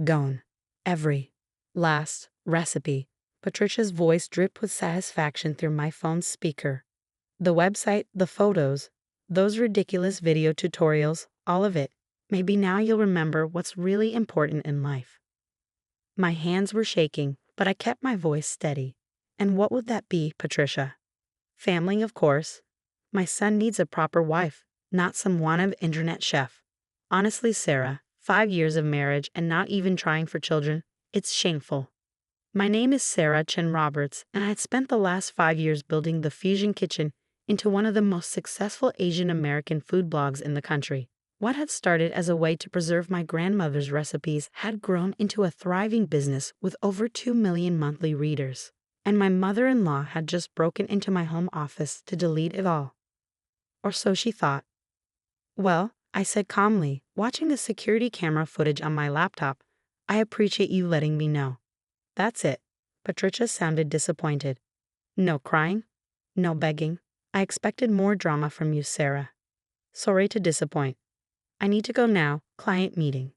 Gone. Every last recipe. Patricia's voice dripped with satisfaction through my phone's speaker. The website, the photos, those ridiculous video tutorials, all of it. Maybe now you'll remember what's really important in life. My hands were shaking, but I kept my voice steady. And what would that be, Patricia? Family, of course. My son needs a proper wife, not some wannabe internet chef. Honestly, Sarah, 5 years of marriage and not even trying for children, it's shameful. My name is Sarah Chen Roberts, and I had spent the last 5 years building the Fusion Kitchen into one of the most successful Asian American food blogs in the country. What had started as a way to preserve my grandmother's recipes had grown into a thriving business with over 2 million monthly readers. And my mother-in-law had just broken into my home office to delete it all. Or so she thought. Well, I said calmly, watching the security camera footage on my laptop, I appreciate you letting me know. That's it. Patricia sounded disappointed. No crying? No begging? I expected more drama from you, Sarah. Sorry to disappoint. I need to go now, client meeting.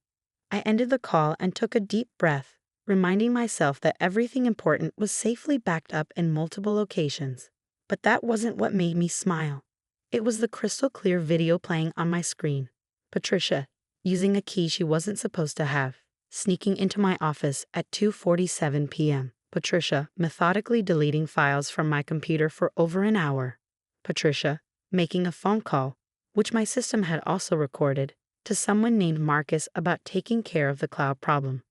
I ended the call and took a deep breath, reminding myself that everything important was safely backed up in multiple locations. But that wasn't what made me smile. It was the crystal clear video playing on my screen. Patricia, using a key she wasn't supposed to have, sneaking into my office at 2:47 p.m. Patricia, methodically deleting files from my computer for over an hour. Patricia, making a phone call, which my system had also recorded, to someone named Marcus about taking care of the cloud problem.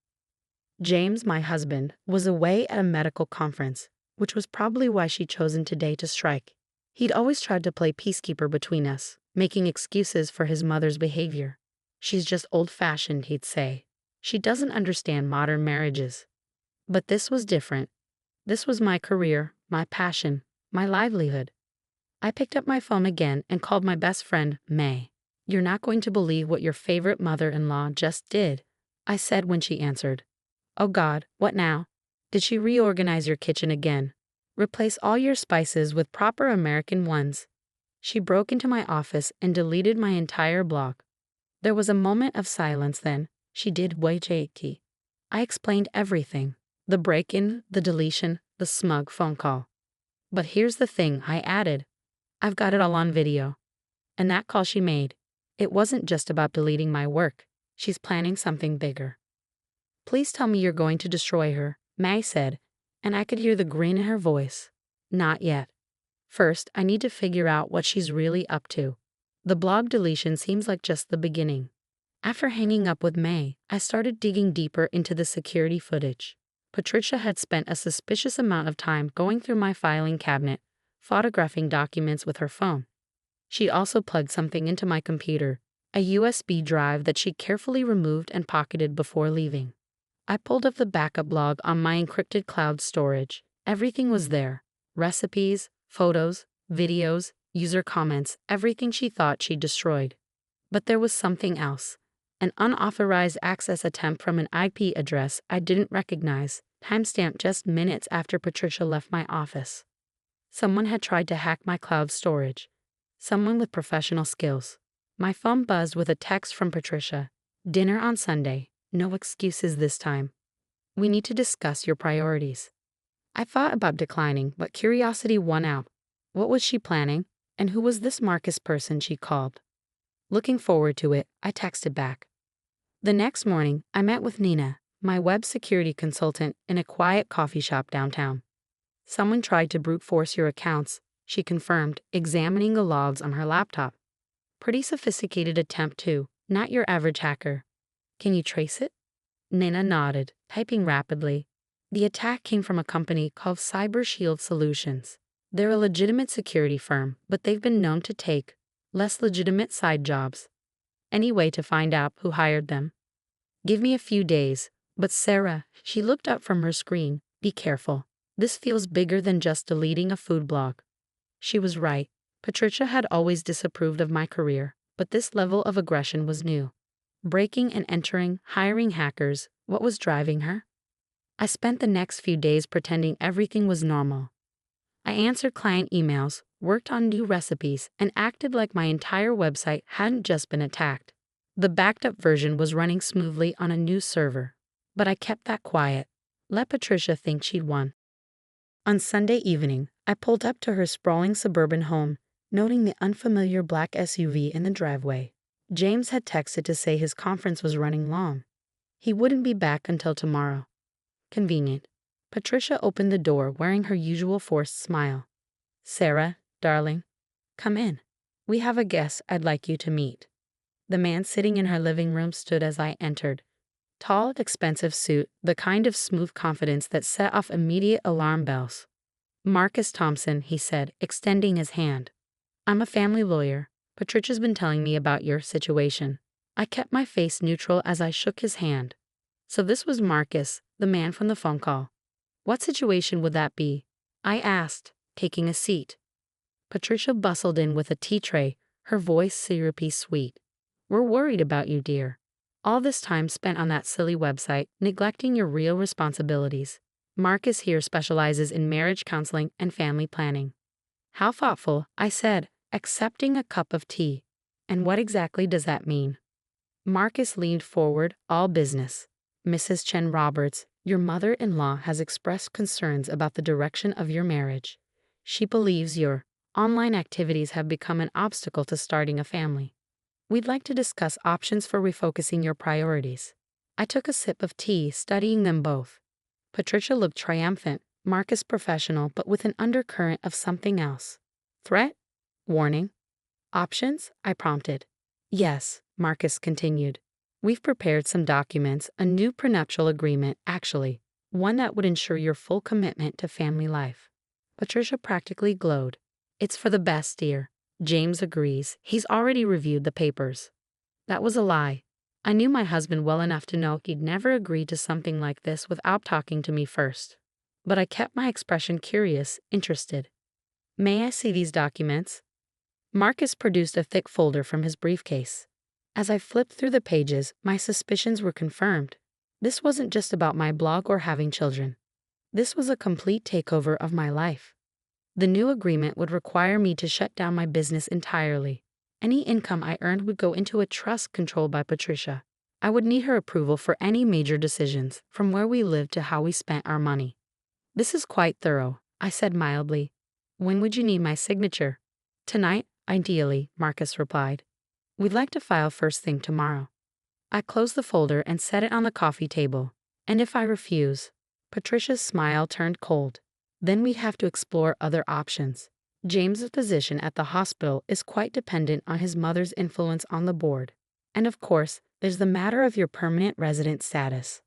James, my husband, was away at a medical conference, which was probably why she'd chosen today to strike. He'd always tried to play peacekeeper between us, making excuses for his mother's behavior. She's just old-fashioned, he'd say. She doesn't understand modern marriages. But this was different. This was my career, my passion, my livelihood. I picked up my phone again and called my best friend, May. You're not going to believe what your favorite mother-in-law just did, I said when she answered. Oh God, what now? Did she reorganize your kitchen again? Replace all your spices with proper American ones? She broke into my office and deleted my entire blog. There was a moment of silence then. She did Waijiki. I explained everything. The break-in, the deletion, the smug phone call. But here's the thing, I added. I've got it all on video. And that call she made, it wasn't just about deleting my work. She's planning something bigger. Please tell me you're going to destroy her, May said, and I could hear the grin in her voice. Not yet. First, I need to figure out what she's really up to. The blog deletion seems like just the beginning. After hanging up with May, I started digging deeper into the security footage. Patricia had spent a suspicious amount of time going through my filing cabinet, photographing documents with her phone. She also plugged something into my computer, a USB drive that she carefully removed and pocketed before leaving. I pulled up the backup log on my encrypted cloud storage. Everything was there. Recipes, photos, videos, user comments, everything she thought she'd destroyed. But there was something else. An unauthorized access attempt from an IP address I didn't recognize, timestamped just minutes after Patricia left my office. Someone had tried to hack my cloud storage. Someone with professional skills. My phone buzzed with a text from Patricia. Dinner on Sunday. No excuses this time. We need to discuss your priorities. I thought about declining, but curiosity won out. What was she planning? And who was this Marcus person she called? Looking forward to it, I texted back. The next morning, I met with Nina, my web security consultant, in a quiet coffee shop downtown. Someone tried to brute force your accounts, she confirmed, examining the logs on her laptop. Pretty sophisticated attempt too, not your average hacker. Can you trace it? Nina nodded, typing rapidly. The attack came from a company called Cyber Shield Solutions. They're a legitimate security firm, but they've been known to take less legitimate side jobs. Any way to find out who hired them? Give me a few days. But Sarah, she looked up from her screen, be careful. This feels bigger than just deleting a food blog. She was right. Patricia had always disapproved of my career, but this level of aggression was new. Breaking and entering, hiring hackers, what was driving her? I spent the next few days pretending everything was normal. I answered client emails, worked on new recipes, and acted like my entire website hadn't just been attacked. The backed-up version was running smoothly on a new server. But I kept that quiet. Let Patricia think she'd won. On Sunday evening, I pulled up to her sprawling suburban home, noting the unfamiliar black SUV in the driveway. James had texted to say his conference was running long. He wouldn't be back until tomorrow. Convenient. Patricia opened the door wearing her usual forced smile. "Sarah, darling, come in. We have a guest I'd like you to meet." The man sitting in her living room stood as I entered. Tall, expensive suit, the kind of smooth confidence that set off immediate alarm bells. "Marcus Thompson," he said, extending his hand. "I'm a family lawyer. Patricia's been telling me about your situation." I kept my face neutral as I shook his hand. So this was Marcus, the man from the phone call. What situation would that be? I asked, taking a seat. Patricia bustled in with a tea tray, her voice syrupy sweet. "We're worried about you, dear. All this time spent on that silly website, neglecting your real responsibilities. Marcus here specializes in marriage counseling and family planning." "How thoughtful," I said, accepting a cup of tea. "And what exactly does that mean?" Marcus leaned forward, all business. "Mrs. Chen Roberts, your mother-in-law has expressed concerns about the direction of your marriage. She believes your online activities have become an obstacle to starting a family. We'd like to discuss options for refocusing your priorities." I took a sip of tea, studying them both. Patricia looked triumphant, Marcus professional, but with an undercurrent of something else. "Threat? Warning? Options?" I prompted. "Yes," Marcus continued. "We've prepared some documents, a new prenuptial agreement, actually, one that would ensure your full commitment to family life." Patricia practically glowed. "It's for the best, dear. James agrees. He's already reviewed the papers." That was a lie. I knew my husband well enough to know he'd never agree to something like this without talking to me first. But I kept my expression curious, interested. "May I see these documents?" Marcus produced a thick folder from his briefcase. As I flipped through the pages, my suspicions were confirmed. This wasn't just about my blog or having children. This was a complete takeover of my life. The new agreement would require me to shut down my business entirely. Any income I earned would go into a trust controlled by Patricia. I would need her approval for any major decisions, from where we lived to how we spent our money. "This is quite thorough," I said mildly. "When would you need my signature?" "Tonight, ideally," Marcus replied. "We'd like to file first thing tomorrow." I closed the folder and set it on the coffee table. "And if I refuse?" Patricia's smile turned cold. "Then we'd have to explore other options. James's position at the hospital is quite dependent on his mother's influence on the board. And of course, there's the matter of your permanent resident status."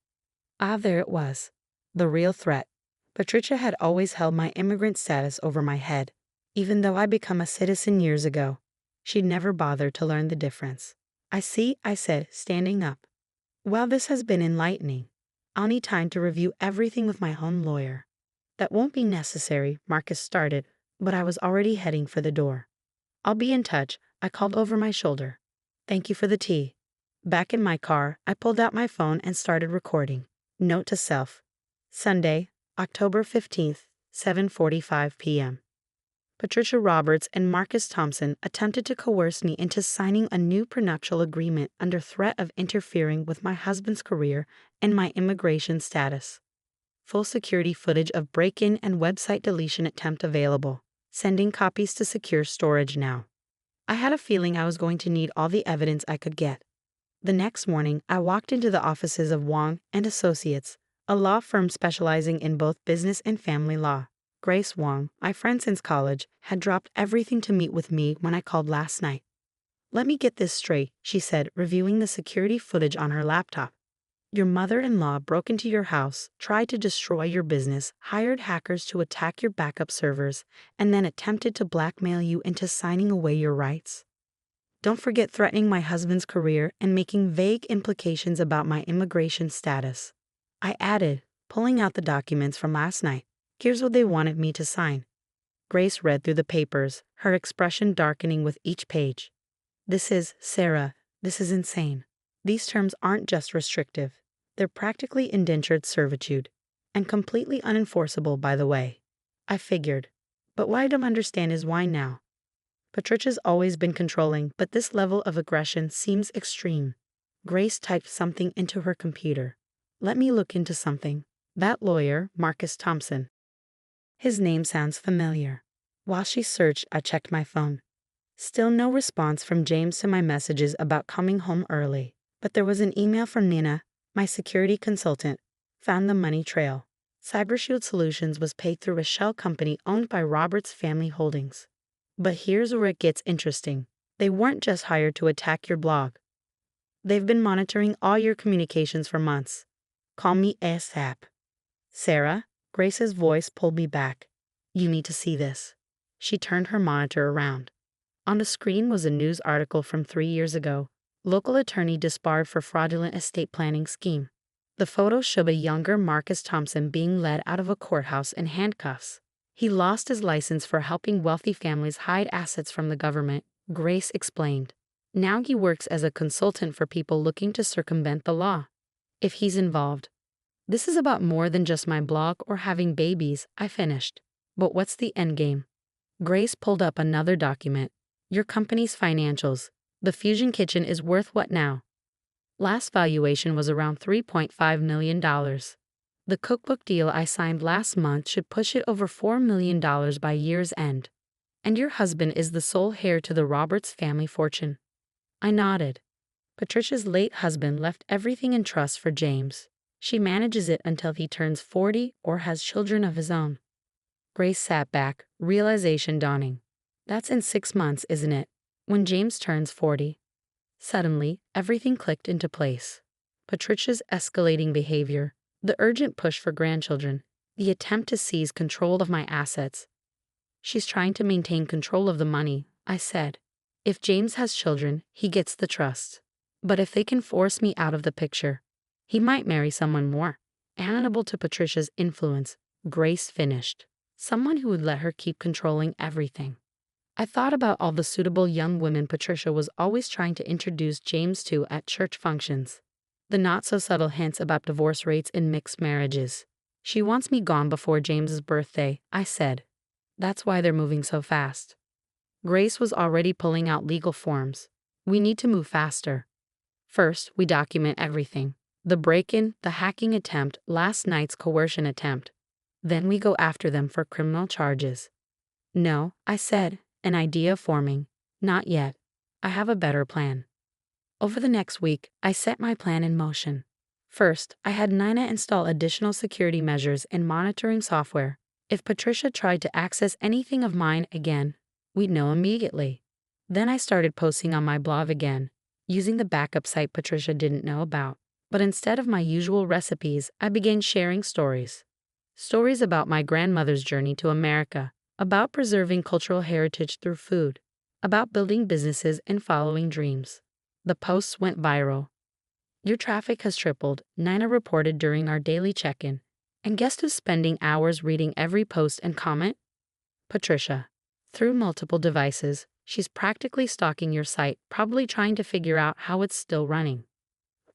Ah, there it was. The real threat. Patricia had always held my immigrant status over my head. Even though I became a citizen years ago, she'd never bothered to learn the difference. "I see," I said, standing up. "Well, this has been enlightening. I'll need time to review everything with my home lawyer." "That won't be necessary," Marcus started, but I was already heading for the door. "I'll be in touch," I called over my shoulder. "Thank you for the tea." Back in my car, I pulled out my phone and started recording. Note to self. Sunday, October 15th, 7:45 p.m. Patricia Roberts and Marcus Thompson attempted to coerce me into signing a new prenuptial agreement under threat of interfering with my husband's career and my immigration status. Full security footage of break-in and website deletion attempt available. Sending copies to secure storage now. I had a feeling I was going to need all the evidence I could get. The next morning, I walked into the offices of Wong and Associates, a law firm specializing in both business and family law. Grace Wong, my friend since college, had dropped everything to meet with me when I called last night. "Let me get this straight," she said, reviewing the security footage on her laptop. "Your mother-in-law broke into your house, tried to destroy your business, hired hackers to attack your backup servers, and then attempted to blackmail you into signing away your rights. Don't forget threatening my husband's career and making vague implications about my immigration status." I added, pulling out the documents from last night. "Here's what they wanted me to sign." Grace read through the papers, her expression darkening with each page. Sarah, this is insane. These terms aren't just restrictive. They're practically indentured servitude, and completely unenforceable, by the way." I figured. But what I don't understand is why now. Patricia's always been controlling, but this level of aggression seems extreme. Grace typed something into her computer. Let me look into something. That lawyer, Marcus Thompson. His name sounds familiar. While she searched, I checked my phone. Still no response from James to my messages about coming home early. But there was an email from Nina, my security consultant. Found the money trail. CyberShield Solutions was paid through a shell company owned by Roberts Family Holdings. But here's where it gets interesting. They weren't just hired to attack your blog. They've been monitoring all your communications for months. Call me ASAP. Sarah, Grace's voice pulled me back. You need to see this. She turned her monitor around. On the screen was a news article from 3 years ago. Local attorney disbarred for fraudulent estate planning scheme. The photos show a younger Marcus Thompson being led out of a courthouse in handcuffs. He lost his license for helping wealthy families hide assets from the government, Grace explained. Now he works as a consultant for people looking to circumvent the law. If he's involved. This is about more than just my blog or having babies, I finished. But what's the endgame? Grace pulled up another document. Your company's financials. The Fusion Kitchen is worth what now? Last valuation was around $3.5 million. The cookbook deal I signed last month should push it over $4 million by year's end. And your husband is the sole heir to the Roberts family fortune. I nodded. Patricia's late husband left everything in trust for James. She manages it until he turns 40 or has children of his own. Grace sat back, realization dawning. That's in 6 months, isn't it? When James turns 40. Suddenly, everything clicked into place. Patricia's escalating behavior, the urgent push for grandchildren, the attempt to seize control of my assets. She's trying to maintain control of the money, I said. If James has children, he gets the trust. But if they can force me out of the picture, he might marry someone more amenable to Patricia's influence, Grace finished. Someone who would let her keep controlling everything. I thought about all the suitable young women Patricia was always trying to introduce James to at church functions. The not-so-subtle hints about divorce rates in mixed marriages. She wants me gone before James's birthday, I said. That's why they're moving so fast. Grace was already pulling out legal forms. We need to move faster. First, we document everything. The break-in, the hacking attempt, last night's coercion attempt. Then we go after them for criminal charges. No, I said, an idea forming. Not yet. I have a better plan. Over the next week, I set my plan in motion. First, I had Nina install additional security measures and monitoring software. If Patricia tried to access anything of mine again, we'd know immediately. Then I started posting on my blog again, using the backup site Patricia didn't know about. But instead of my usual recipes, I began sharing stories. Stories about my grandmother's journey to America, about preserving cultural heritage through food, about building businesses and following dreams. The posts went viral. Your traffic has tripled, Nina reported during our daily check-in. And guess who's spending hours reading every post and comment? Patricia. Through multiple devices, she's practically stalking your site, probably trying to figure out how it's still running.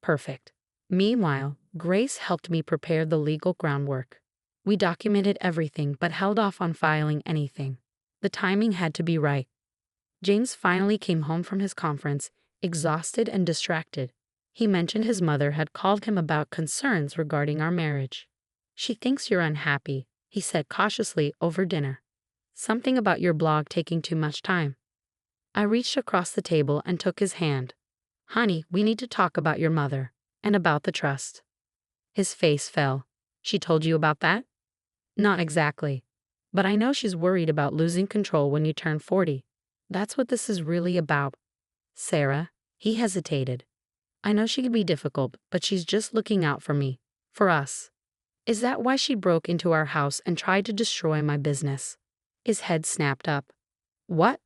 Perfect. Meanwhile, Grace helped me prepare the legal groundwork. We documented everything but held off on filing anything. The timing had to be right. James finally came home from his conference, exhausted and distracted. He mentioned his mother had called him about concerns regarding our marriage. She thinks you're unhappy, he said cautiously over dinner. Something about your blog taking too much time. I reached across the table and took his hand. Honey, we need to talk about your mother. And about the trust. His face fell. She told you about that? Not exactly. But I know she's worried about losing control when you turn 40. That's what this is really about. Sarah, he hesitated. I know she can be difficult, but she's just looking out for me. For us. Is that why she broke into our house and tried to destroy my business? His head snapped up. What?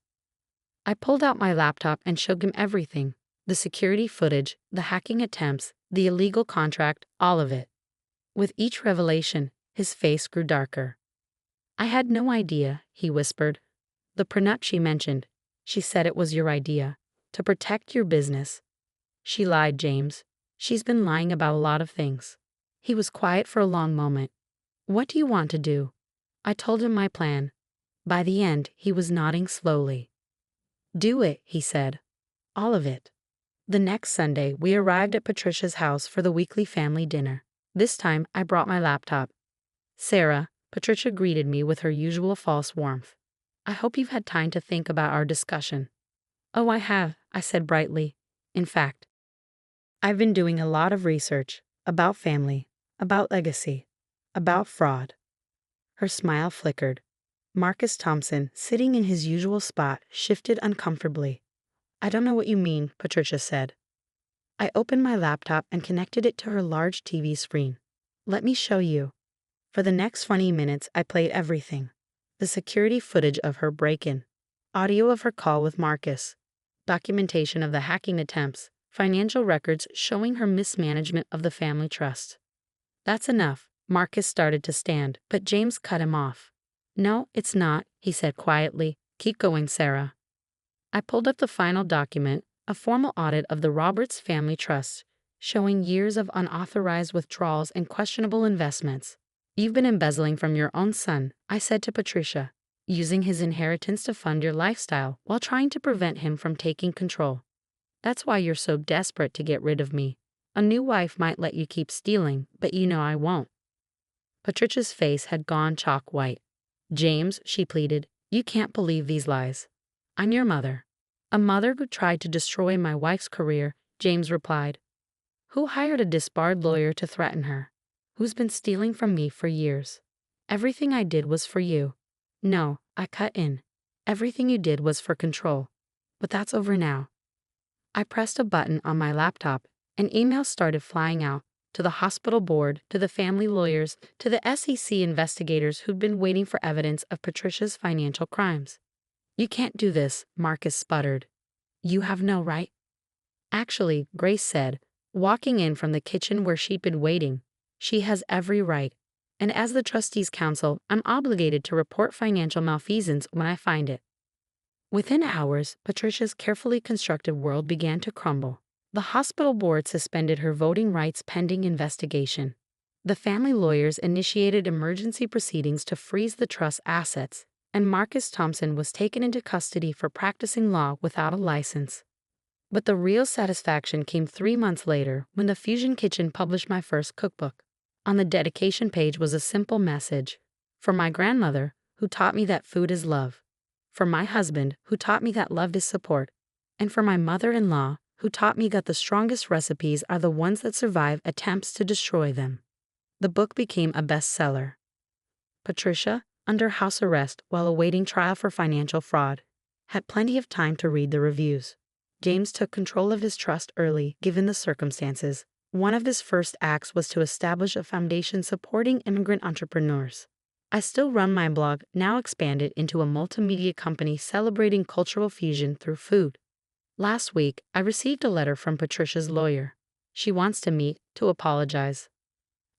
I pulled out my laptop and showed him everything. The security footage, the hacking attempts, the illegal contract, all of it. With each revelation, his face grew darker. I had no idea, he whispered. The prenup she mentioned, she said it was your idea, to protect your business. She lied, James. She's been lying about a lot of things. He was quiet for a long moment. What do you want to do? I told him my plan. By the end, he was nodding slowly. Do it, he said. All of it. The next Sunday, we arrived at Patricia's house for the weekly family dinner. This time, I brought my laptop. Sarah, Patricia greeted me with her usual false warmth. I hope you've had time to think about our discussion. Oh, I have, I said brightly. In fact, I've been doing a lot of research about family, about legacy, about fraud. Her smile flickered. Marcus Thompson, sitting in his usual spot, shifted uncomfortably. I don't know what you mean, Patricia said. I opened my laptop and connected it to her large TV screen. Let me show you. For the next 20 minutes, I played everything. The security footage of her break-in, audio of her call with Marcus, documentation of the hacking attempts, financial records showing her mismanagement of the family trust. That's enough. Marcus started to stand, but James cut him off. No, it's not, he said quietly. Keep going, Sarah. I pulled up the final document, a formal audit of the Roberts Family Trust, showing years of unauthorized withdrawals and questionable investments. You've been embezzling from your own son, I said to Patricia, using his inheritance to fund your lifestyle while trying to prevent him from taking control. That's why you're so desperate to get rid of me. A new wife might let you keep stealing, but you know I won't. Patricia's face had gone chalk white. James, she pleaded, you can't believe these lies. I'm your mother. A mother who tried to destroy my wife's career, James replied. Who hired a disbarred lawyer to threaten her? Who's been stealing from me for years? Everything I did was for you. No, I cut in. Everything you did was for control. But that's over now. I pressed a button on my laptop, and emails started flying out, to the hospital board, to the family lawyers, to the SEC investigators who'd been waiting for evidence of Patricia's financial crimes. You can't do this, Marcus sputtered. You have no right. Actually, Grace said, walking in from the kitchen where she'd been waiting, she has every right. And as the trustees' counsel, I'm obligated to report financial malfeasance when I find it. Within hours, Patricia's carefully constructed world began to crumble. The hospital board suspended her voting rights pending investigation. The family lawyers initiated emergency proceedings to freeze the trust's assets, and Marcus Thompson was taken into custody for practicing law without a license. But the real satisfaction came 3 months later when the Fusion Kitchen published my first cookbook. On the dedication page was a simple message. For my grandmother, who taught me that food is love. For my husband, who taught me that love is support. And for my mother-in-law, who taught me that the strongest recipes are the ones that survive attempts to destroy them. The book became a bestseller. Patricia, under house arrest while awaiting trial for financial fraud, had plenty of time to read the reviews. James took control of his trust early, given the circumstances. One of his first acts was to establish a foundation supporting immigrant entrepreneurs. I still run my blog, now expanded into a multimedia company celebrating cultural fusion through food. Last week, I received a letter from Patricia's lawyer. She wants to meet, to apologize.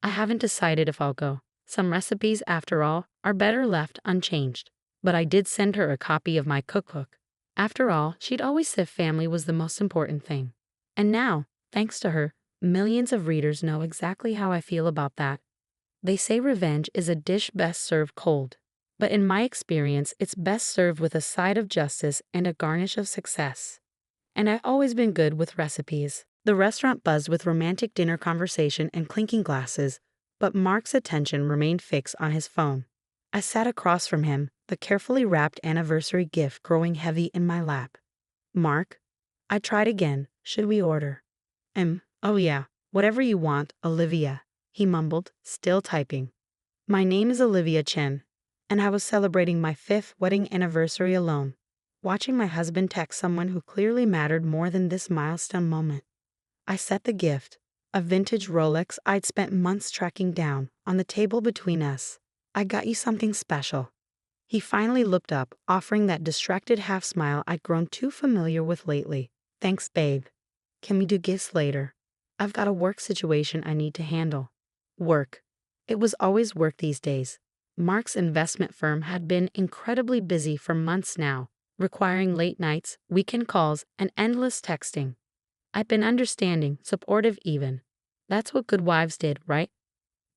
I haven't decided if I'll go. Some recipes, after all, are better left unchanged. But I did send her a copy of my cookbook. After all, she'd always said family was the most important thing. And now, thanks to her, millions of readers know exactly how I feel about that. They say revenge is a dish best served cold. But in my experience, it's best served with a side of justice and a garnish of success. And I've always been good with recipes. The restaurant buzzed with romantic dinner conversation and clinking glasses, but Mark's attention remained fixed on his phone. I sat across from him, the carefully wrapped anniversary gift growing heavy in my lap. Mark? I tried again. Should we order? Oh yeah, whatever you want, Olivia, he mumbled, still typing. My name is Olivia Chen, and I was celebrating my 5th wedding anniversary alone, watching my husband text someone who clearly mattered more than this milestone moment. I set the gift, a vintage Rolex I'd spent months tracking down, on the table between us. I got you something special. He finally looked up, offering that distracted half-smile I'd grown too familiar with lately. Thanks, babe. Can we do gifts later? I've got a work situation I need to handle. Work. It was always work these days. Mark's investment firm had been incredibly busy for months now, requiring late nights, weekend calls, and endless texting. I'd been understanding, supportive even. That's what good wives did, right?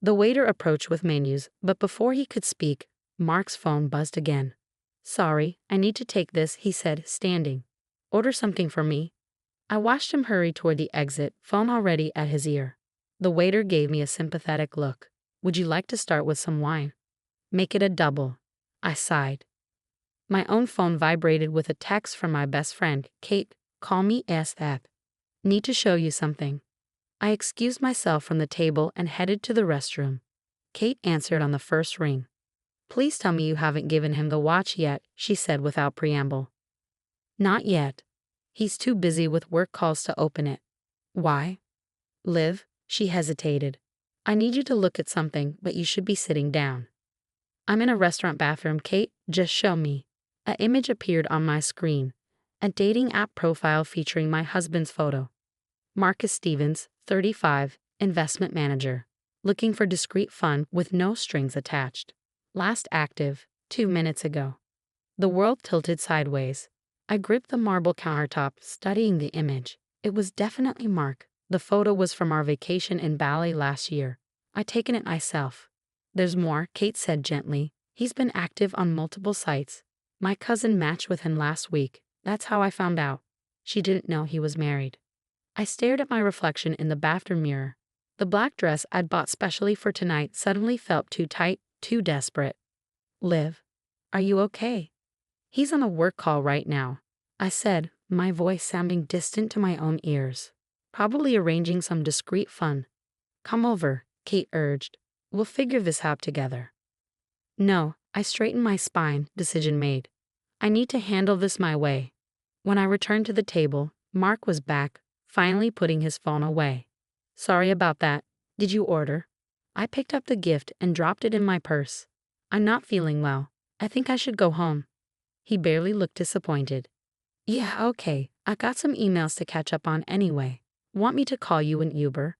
The waiter approached with menus, but before he could speak, Mark's phone buzzed again. Sorry, I need to take this, he said, standing. Order something for me. I watched him hurry toward the exit, phone already at his ear. The waiter gave me a sympathetic look. Would you like to start with some wine? Make it a double. I sighed. My own phone vibrated with a text from my best friend, Kate. Call me ASAP. Need to show you something. I excused myself from the table and headed to the restroom. Kate answered on the first ring. Please tell me you haven't given him the watch yet, she said without preamble. Not yet. He's too busy with work calls to open it. Why? Liv, she hesitated. I need you to look at something, but you should be sitting down. I'm in a restaurant bathroom, Kate. Just show me. An image appeared on my screen. A dating app profile featuring my husband's photo. Marcus Stevens, 35, investment manager. Looking for discreet fun with no strings attached. Last active, 2 minutes ago. The world tilted sideways. I gripped the marble countertop, studying the image. It was definitely Mark. The photo was from our vacation in Bali last year. I'd taken it myself. There's more, Kate said gently. He's been active on multiple sites. My cousin matched with him last week. That's how I found out. She didn't know he was married. I stared at my reflection in the bathroom mirror. The black dress I'd bought specially for tonight suddenly felt too tight, too desperate. Liv, are you okay? He's on a work call right now, I said, my voice sounding distant to my own ears. Probably arranging some discreet fun. Come over, Kate urged. We'll figure this out together. No, I straightened my spine, decision made. I need to handle this my way. When I returned to the table, Mark was back, finally putting his phone away. Sorry about that. Did you order? I picked up the gift and dropped it in my purse. I'm not feeling well. I think I should go home. He barely looked disappointed. Yeah, okay. I got some emails to catch up on anyway. Want me to call you an Uber?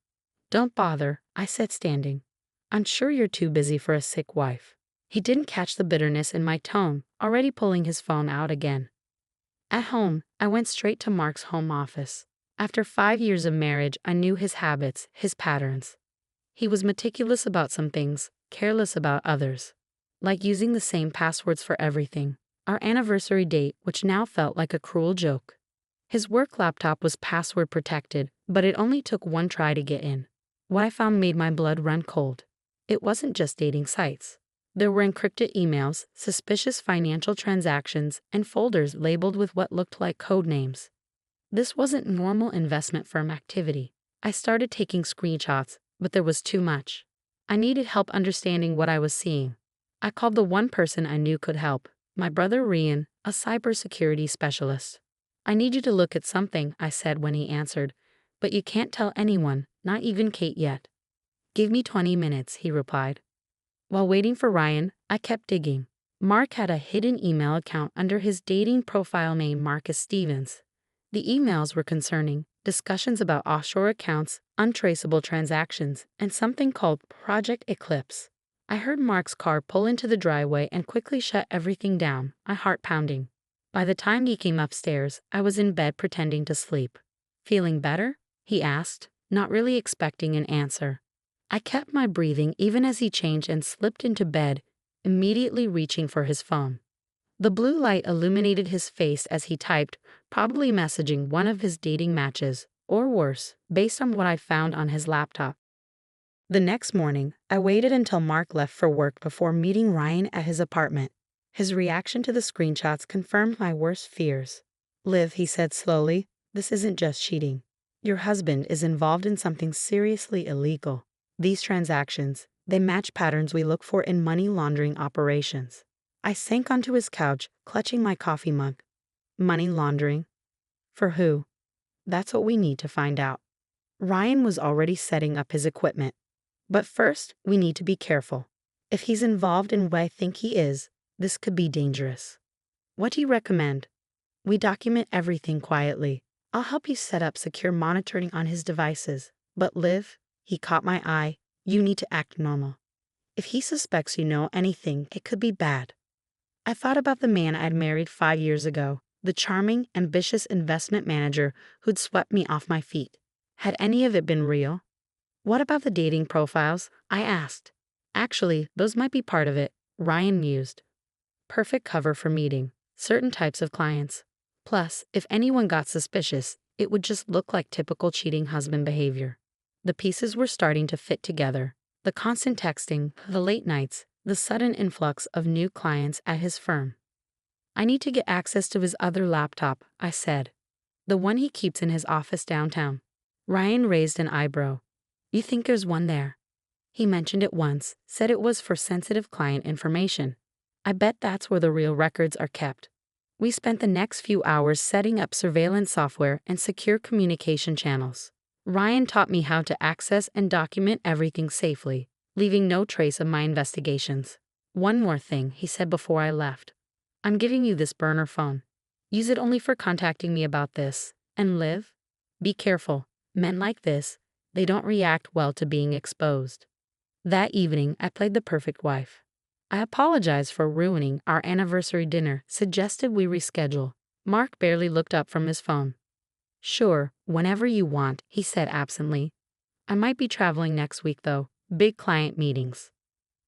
Don't bother, I said, standing. I'm sure you're too busy for a sick wife. He didn't catch the bitterness in my tone, already pulling his phone out again. At home, I went straight to Mark's home office. After 5 years of marriage, I knew his habits, his patterns. He was meticulous about some things, careless about others. Like using the same passwords for everything. Our anniversary date, which now felt like a cruel joke. His work laptop was password protected, but it only took one try to get in. What I found made my blood run cold. It wasn't just dating sites. There were encrypted emails, suspicious financial transactions, and folders labeled with what looked like code names. This wasn't normal investment firm activity. I started taking screenshots, but there was too much. I needed help understanding what I was seeing. I called the one person I knew could help, my brother Rian, a cybersecurity specialist. I need you to look at something, I said when he answered, but you can't tell anyone, not even Kate yet. Give me 20 minutes, he replied. While waiting for Ryan, I kept digging. Mark had a hidden email account under his dating profile name Marcus Stevens. The emails were concerning discussions about offshore accounts, untraceable transactions, and something called Project Eclipse. I heard Mark's car pull into the driveway and quickly shut everything down, my heart pounding. By the time he came upstairs, I was in bed pretending to sleep. Feeling better? He asked, not really expecting an answer. I kept my breathing even as he changed and slipped into bed, immediately reaching for his phone. The blue light illuminated his face as he typed, probably messaging one of his dating matches, or worse, based on what I found on his laptop. The next morning, I waited until Mark left for work before meeting Ryan at his apartment. His reaction to the screenshots confirmed my worst fears. Liv, he said slowly, this isn't just cheating. Your husband is involved in something seriously illegal. These transactions, they match patterns we look for in money laundering operations. I sank onto his couch, clutching my coffee mug. Money laundering? For who? That's what we need to find out. Ryan was already setting up his equipment. But first, we need to be careful. If he's involved in what I think he is, this could be dangerous. What do you recommend? We document everything quietly. I'll help you set up secure monitoring on his devices. But Liv, he caught my eye, you need to act normal. If he suspects you know anything, it could be bad. I thought about the man I'd married 5 years ago, the charming, ambitious investment manager who'd swept me off my feet. Had any of it been real? What about the dating profiles? I asked. Actually, those might be part of it, Ryan mused. Perfect cover for meeting certain types of clients. Plus, if anyone got suspicious, it would just look like typical cheating husband behavior. The pieces were starting to fit together. The constant texting, the late nights, the sudden influx of new clients at his firm. I need to get access to his other laptop, I said. The one he keeps in his office downtown. Ryan raised an eyebrow. You think there's one there? He mentioned it once, said it was for sensitive client information. I bet that's where the real records are kept. We spent the next few hours setting up surveillance software and secure communication channels. Ryan taught me how to access and document everything safely, leaving no trace of my investigations. One more thing, he said before I left. I'm giving you this burner phone. Use it only for contacting me about this. And Liv? Be careful. Men like this, they don't react well to being exposed. That evening, I played the perfect wife. I apologized for ruining our anniversary dinner, suggested we reschedule. Mark barely looked up from his phone. Sure, whenever you want, he said absently. I might be traveling next week though, big client meetings.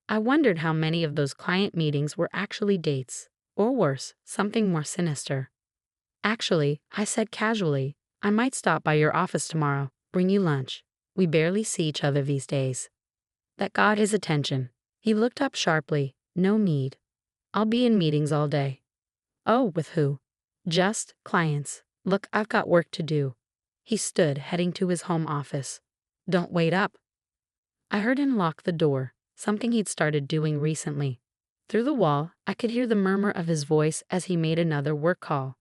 I wondered how many of those client meetings were actually dates, or worse, something more sinister. Actually, I said casually, I might stop by your office tomorrow, bring you lunch. We barely see each other these days. That got his attention. He looked up sharply. No need. I'll be in meetings all day. Oh, with who? Just clients. Look, I've got work to do. He stood, heading to his home office. Don't wait up. I heard him lock the door, something he'd started doing recently. Through the wall, I could hear the murmur of his voice as he made another work call.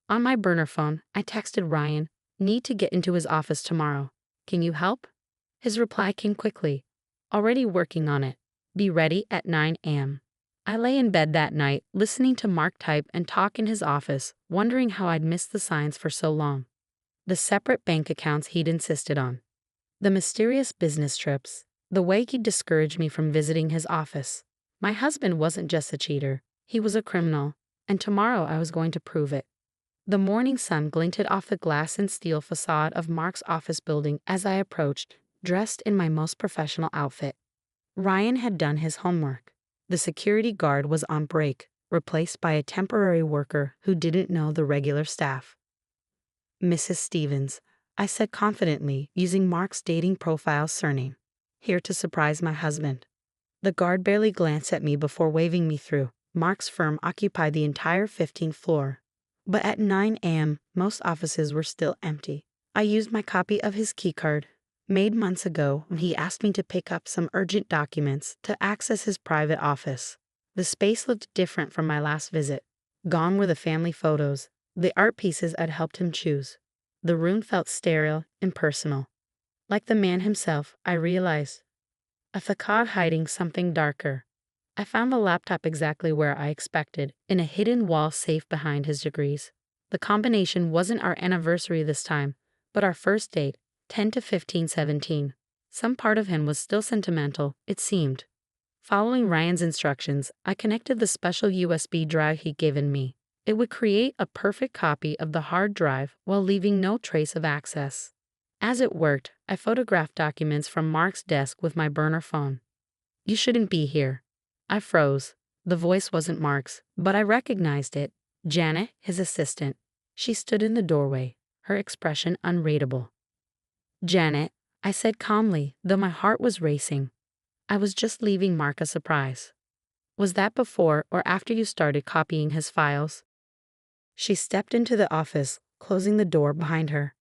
On my burner phone, I texted Ryan, need to get into his office tomorrow. Can you help? His reply came quickly. Already working on it. Be ready at 9 a.m. I lay in bed that night, listening to Mark type and talk in his office, wondering how I'd missed the signs for so long. The separate bank accounts he'd insisted on. The mysterious business trips. The way he'd discouraged me from visiting his office. My husband wasn't just a cheater. He was a criminal. And tomorrow I was going to prove it. The morning sun glinted off the glass and steel facade of Mark's office building as I approached, dressed in my most professional outfit. Ryan had done his homework. The security guard was on break, replaced by a temporary worker who didn't know the regular staff. Mrs. Stevens, I said confidently, using Mark's dating profile surname. Here to surprise my husband. The guard barely glanced at me before waving me through. Mark's firm occupied the entire 15th floor. But at 9 a.m., most offices were still empty. I used my copy of his keycard, made months ago when he asked me to pick up some urgent documents to access his private office. The space looked different from my last visit. Gone were the family photos, the art pieces I'd helped him choose. The room felt sterile, impersonal. Like the man himself, I realized. A facade hiding something darker. I found the laptop exactly where I expected, in a hidden wall safe behind his degrees. The combination wasn't our anniversary this time, but our first date, 10 to 15-17. Some part of him was still sentimental, it seemed. Following Ryan's instructions, I connected the special USB drive he'd given me. It would create a perfect copy of the hard drive while leaving no trace of access. As it worked, I photographed documents from Mark's desk with my burner phone. You shouldn't be here. I froze. The voice wasn't Mark's, but I recognized it. Janet, his assistant. She stood in the doorway, her expression unreadable. Janet, I said calmly, though my heart was racing. I was just leaving Mark a surprise. Was that before or after you started copying his files? She stepped into the office, closing the door behind her.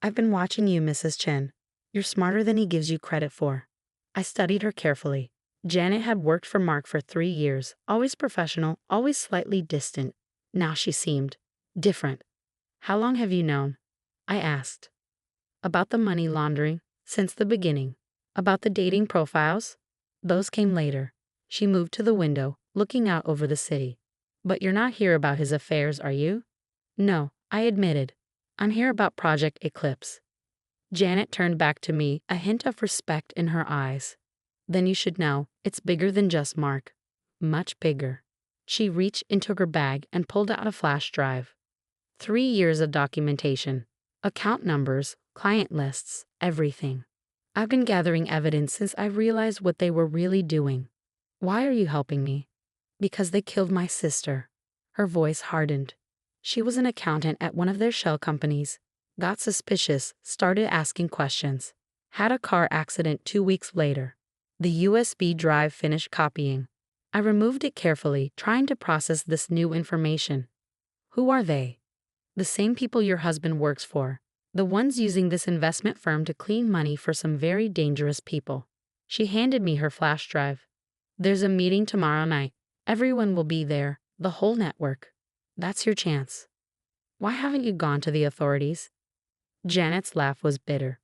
I've been watching you, Mrs. Chen. You're smarter than he gives you credit for. I studied her carefully. Janet had worked for Mark for 3 years, always professional, always slightly distant. Now she seemed different. How long have you known? I asked. About the money laundering, since the beginning. About the dating profiles? Those came later. She moved to the window, looking out over the city. But you're not here about his affairs, are you? No, I admitted. I'm here about Project Eclipse. Janet turned back to me, a hint of respect in her eyes. Then you should know, it's bigger than just Mark. Much bigger. She reached into her bag and pulled out a flash drive. 3 years of documentation. Account numbers, client lists, everything. I've been gathering evidence since I realized what they were really doing. Why are you helping me? Because they killed my sister. Her voice hardened. She was an accountant at one of their shell companies. Got suspicious, started asking questions. Had a car accident 2 weeks later. The USB drive finished copying. I removed it carefully, trying to process this new information. Who are they? The same people your husband works for. The ones using this investment firm to clean money for some very dangerous people. She handed me her flash drive. There's a meeting tomorrow night. Everyone will be there, the whole network. That's your chance. Why haven't you gone to the authorities? Janet's laugh was bitter.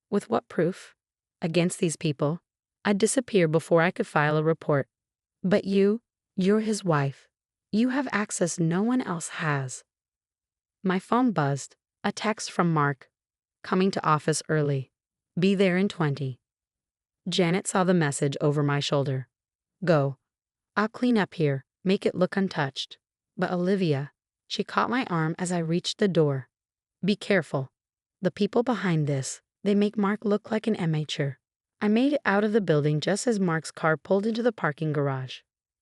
With what proof? Against these people? I'd disappear before I could file a report. But you're his wife. You have access no one else has. My phone buzzed. A text from Mark. Coming to office early. Be there in 20. Janet saw the message over my shoulder. Go. I'll clean up here, make it look untouched. But Olivia, she caught my arm as I reached the door. Be careful. The people behind this, they make Mark look like an amateur. I made it out of the building just as Mark's car pulled into the parking garage.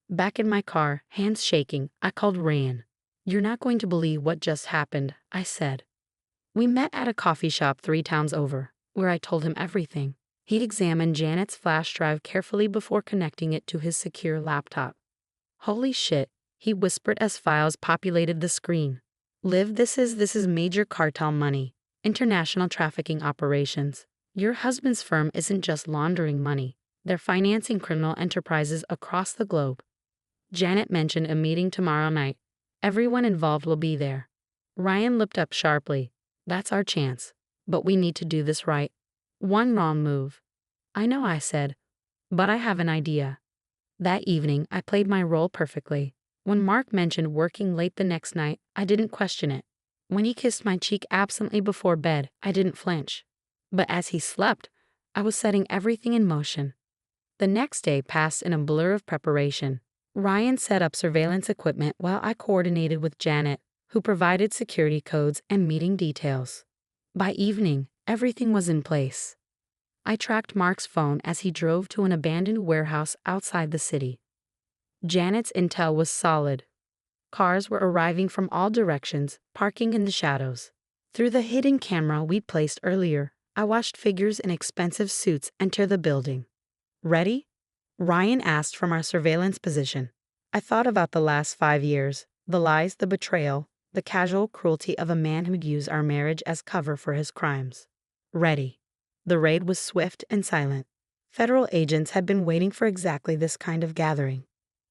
Back in my car, hands shaking, I called Ryan. You're not going to believe what just happened, I said. We met at a coffee shop 3 towns over, where I told him everything. He'd examined Janet's flash drive carefully before connecting it to his secure laptop. Holy shit, he whispered as files populated the screen. Liv, this is major cartel money, international trafficking operations. Your husband's firm isn't just laundering money, they're financing criminal enterprises across the globe. Janet mentioned a meeting tomorrow night. Everyone involved will be there. Ryan looked up sharply. That's our chance. But we need to do this right. One wrong move. I know, I said. But I have an idea. That evening, I played my role perfectly. When Mark mentioned working late the next night, I didn't question it. When he kissed my cheek absently before bed, I didn't flinch. But as he slept, I was setting everything in motion. The next day passed in a blur of preparation. Ryan set up surveillance equipment while I coordinated with Janet, who provided security codes and meeting details. By evening, everything was in place. I tracked Mark's phone as he drove to an abandoned warehouse outside the city. Janet's intel was solid. Cars were arriving from all directions, parking in the shadows. Through the hidden camera we'd placed earlier, I watched figures in expensive suits enter the building. Ready? Ryan asked from our surveillance position. I thought about the last 5 years, the lies, the betrayal, the casual cruelty of a man who'd use our marriage as cover for his crimes. Ready. The raid was swift and silent. Federal agents had been waiting for exactly this kind of gathering.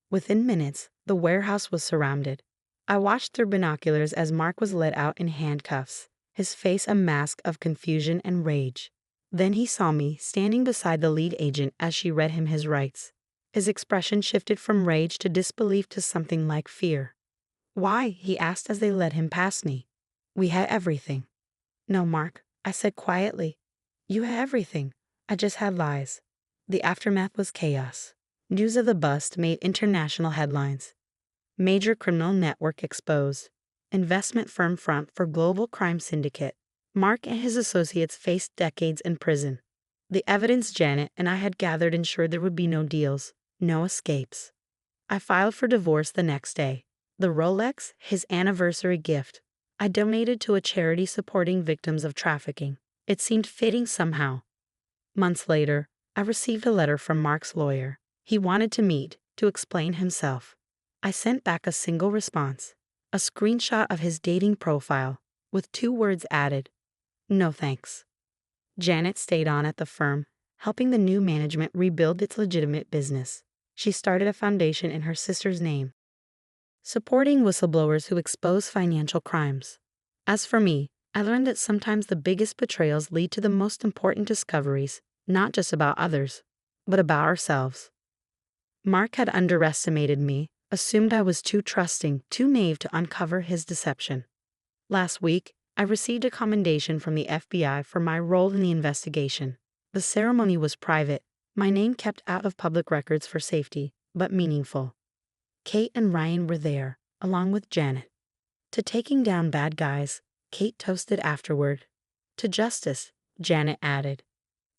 Within minutes, the warehouse was surrounded. I watched through binoculars as Mark was led out in handcuffs, his face a mask of confusion and rage. Then he saw me standing beside the lead agent as she read him his rights. His expression shifted from rage to disbelief to something like fear. Why? He asked as they led him past me. We had everything. No, Mark, I said quietly. You had everything. I just had lies. The aftermath was chaos. News of the bust made international headlines. Major criminal network exposed. Investment firm front for global crime syndicate. Mark and his associates faced decades in prison. The evidence Janet and I had gathered ensured there would be no deals, no escapes. I filed for divorce the next day. The Rolex, his anniversary gift, I donated to a charity supporting victims of trafficking. It seemed fitting somehow. Months later, I received a letter from Mark's lawyer. He wanted to meet, to explain himself. I sent back a single response, a screenshot of his dating profile, with 2 words added. No thanks. Janet stayed on at the firm, helping the new management rebuild its legitimate business. She started a foundation in her sister's name, supporting whistleblowers who expose financial crimes. As for me, I learned that sometimes the biggest betrayals lead to the most important discoveries, not just about others, but about ourselves. Mark had underestimated me, assumed I was too trusting, too naive to uncover his deception. Last week, I received a commendation from the FBI for my role in the investigation. The ceremony was private, my name kept out of public records for safety, but meaningful. Kate and Ryan were there, along with Janet. To taking down bad guys, Kate toasted afterward. To justice, Janet added.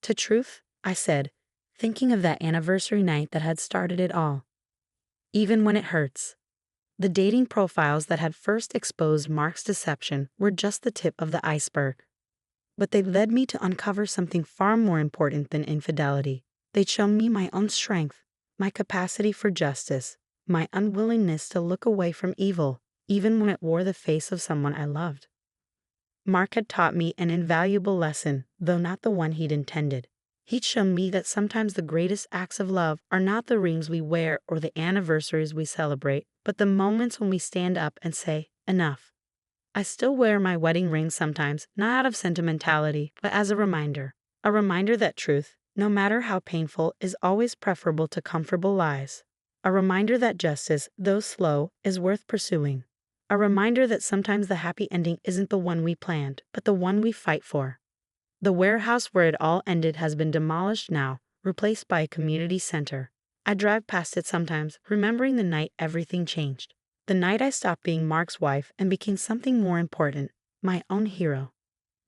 To truth, I said, thinking of that anniversary night that had started it all. Even when it hurts. The dating profiles that had first exposed Mark's deception were just the tip of the iceberg. But they led me to uncover something far more important than infidelity. They'd shown me my own strength, my capacity for justice, my unwillingness to look away from evil, even when it wore the face of someone I loved. Mark had taught me an invaluable lesson, though not the one he'd intended. He'd shown me that sometimes the greatest acts of love are not the rings we wear or the anniversaries we celebrate, but the moments when we stand up and say, enough. I still wear my wedding ring sometimes, not out of sentimentality, but as a reminder. A reminder that truth, no matter how painful, is always preferable to comfortable lies. A reminder that justice, though slow, is worth pursuing. A reminder that sometimes the happy ending isn't the one we planned, but the one we fight for. The warehouse where it all ended has been demolished now, replaced by a community center. I drive past it sometimes, remembering the night everything changed. The night I stopped being Mark's wife and became something more important, my own hero.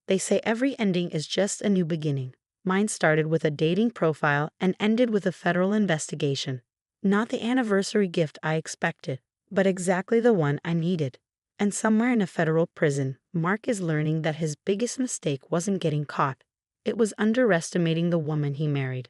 They say every ending is just a new beginning. Mine started with a dating profile and ended with a federal investigation. Not the anniversary gift I expected, but exactly the one I needed. And somewhere in a federal prison, Mark is learning that his biggest mistake wasn't getting caught. It was underestimating the woman he married.